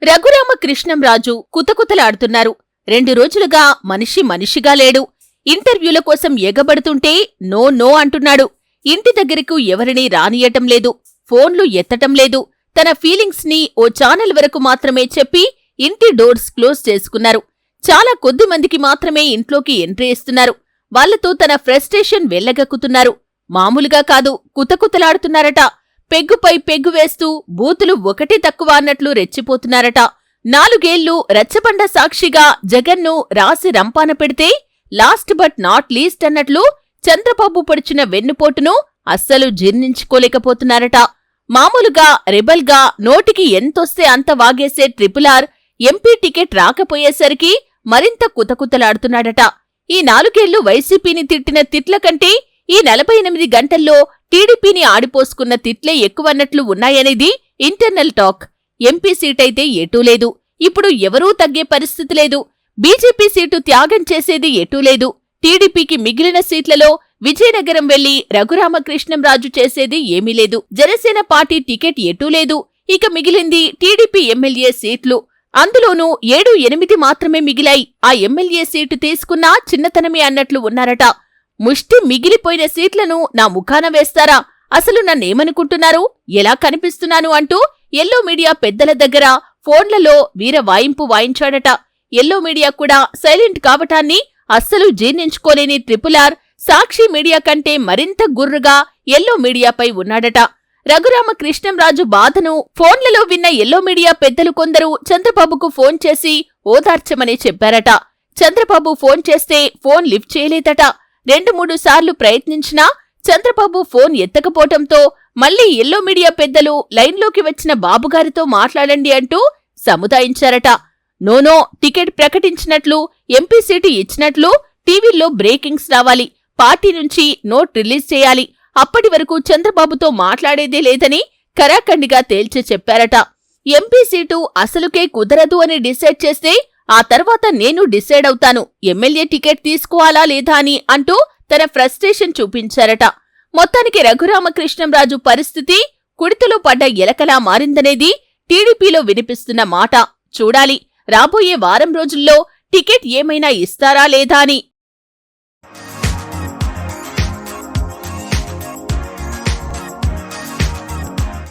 రఘురామకృష్ణంరాజు కుతకుతలాడుతున్నారు. 2 రోజులుగా మనిషిగా లేడు. ఇంటర్వ్యూల కోసం ఎగబడుతుంటే నో నో అంటున్నాడు. ఇంటి దగ్గరకు ఎవరినీ రానియటం లేదు. ఫోన్లు ఎత్తటం లేదు. తన ఫీలింగ్స్ ని ఓ ఛానల్ వరకు మాత్రమే చెప్పి ఇంటి డోర్స్ క్లోజ్ చేసుకున్నారు. చాలా కొద్ది మందికి మాత్రమే ఇంట్లోకి ఎంట్రీ ఇస్తున్నారు. వాళ్లతో తన ఫ్రస్ట్రేషన్ వెళ్లగక్కుతున్నారు. మామూలుగా కాదు, కుతకుతలాడుతున్నారట. పెగ్గుపై పెగ్గు వేస్తూ బూతులు ఒకటి తక్కువ అన్నట్లు రెచ్చిపోతున్నారట. 4 ఏళ్లు రచ్చబండ సాక్షిగా జగన్ను రాసి రంపాన పెడితే లాస్ట్ బట్ నాట్ లీస్ట్ అన్నట్లు చంద్రబాబు పొడిచిన వెన్నుపోటును అస్సలు జీర్ణించుకోలేకపోతున్నారట. మామూలుగా రెబల్గా నోటికి ఎంతొస్తే అంత వాగేసే RRR ఎంపీ టికెట్ రాకపోయేసరికి మరింత కుతకుతలాడుతున్నాడట. ఈ 4 ఏళ్లు వైసీపీని తిట్టిన తిట్ల కంటే ఈ 48 గంటల్లో టీడీపీని ఆడిపోసుకున్న తిట్లే ఎక్కువన్నట్లు ఉన్నాయనేది ఇంటర్నల్ టాక్. ఎంపీ సీటైతే ఎటూ లేదు. ఇప్పుడు ఎవరూ తగ్గే పరిస్థితి లేదు. బీజేపీ సీటు త్యాగం చేసేది ఎటూ లేదు. టీడీపీకి మిగిలిన సీట్లలో విజయనగరం వెళ్లి రఘురామకృష్ణంరాజు చేసేది ఏమీ లేదు. జనసేన పార్టీ టికెట్ ఎటూ లేదు. ఇక మిగిలింది టీడీపీ ఎమ్మెల్యే సీట్లు. అందులోనూ 7-8 మాత్రమే మిగిలాయి. ఆ ఎమ్మెల్యే సీటు తీసుకున్నా చిన్నతనమే అన్నట్లు ఉన్నారట. ముష్టి మిగిలిపోయిన సీట్లను నా ముఖాన వేస్తారా? అసలు నన్నేమనుకుంటున్నారు? ఎలా కనిపిస్తున్నాను అంటూ ఎల్లో మీడియా పెద్దల దగ్గర ఫోన్లలో వీర వాయింపు వాయించాడట. ఎల్లో మీడియా కూడా సైలెంట్ కావటాన్ని అస్సలు జీర్ణించుకోలేని RRR సాక్షి మీడియా కంటే మరింత గుర్రుగా ఎల్లో మీడియాపై ఉన్నాడట. రఘురామకృష్ణంరాజు బాధను ఫోన్లలో విన్న ఎల్లో మీడియా పెద్దలు కొందరు చంద్రబాబుకు ఫోన్ చేసి ఓదార్చమని చెప్పారట. చంద్రబాబు ఫోన్ చేస్తే ఫోన్ లిఫ్ట్ చేయలేదట. 2-3 సార్లు ప్రయత్నించినా చంద్రబాబు ఫోన్ ఎత్తకపోవటంతో మళ్లీ ఎల్లో మీడియా పెద్దలు లైన్లోకి వచ్చిన బాబుగారితో మాట్లాడండి అంటూ సముదాయించారట. నోనో టికెట్ ప్రకటించినట్లు, ఎంపీ సీటు ఇచ్చినట్లు టీవీల్లో బ్రేకింగ్స్ రావాలి. పార్టీ నుంచి నోట్ రిలీజ్ చేయాలి. అప్పటి వరకు చంద్రబాబుతో మాట్లాడేదే లేదని కరాఖండిగా తేల్చి చెప్పారట. ఎంపీ సీటు అసలుకే కుదరదు అని డిసైడ్ చేస్తే ఆ తర్వాత నేను డిసైడ్ అవుతాను ఎమ్మెల్యే టికెట్ తీసుకోవాలా లేదా అని అంటూ తన ఫ్రస్ట్రేషన్ చూపించారట. మొత్తానికి రఘురామకృష్ణంరాజు పరిస్థితి కుడితలో పడ్డ ఎలకలా మారిందనేది టీడీపీలో వినిపిస్తున్న మాట. చూడాలి రాబోయే వారం రోజుల్లో టికెట్ ఏమైనా ఇస్తారా లేదా అని.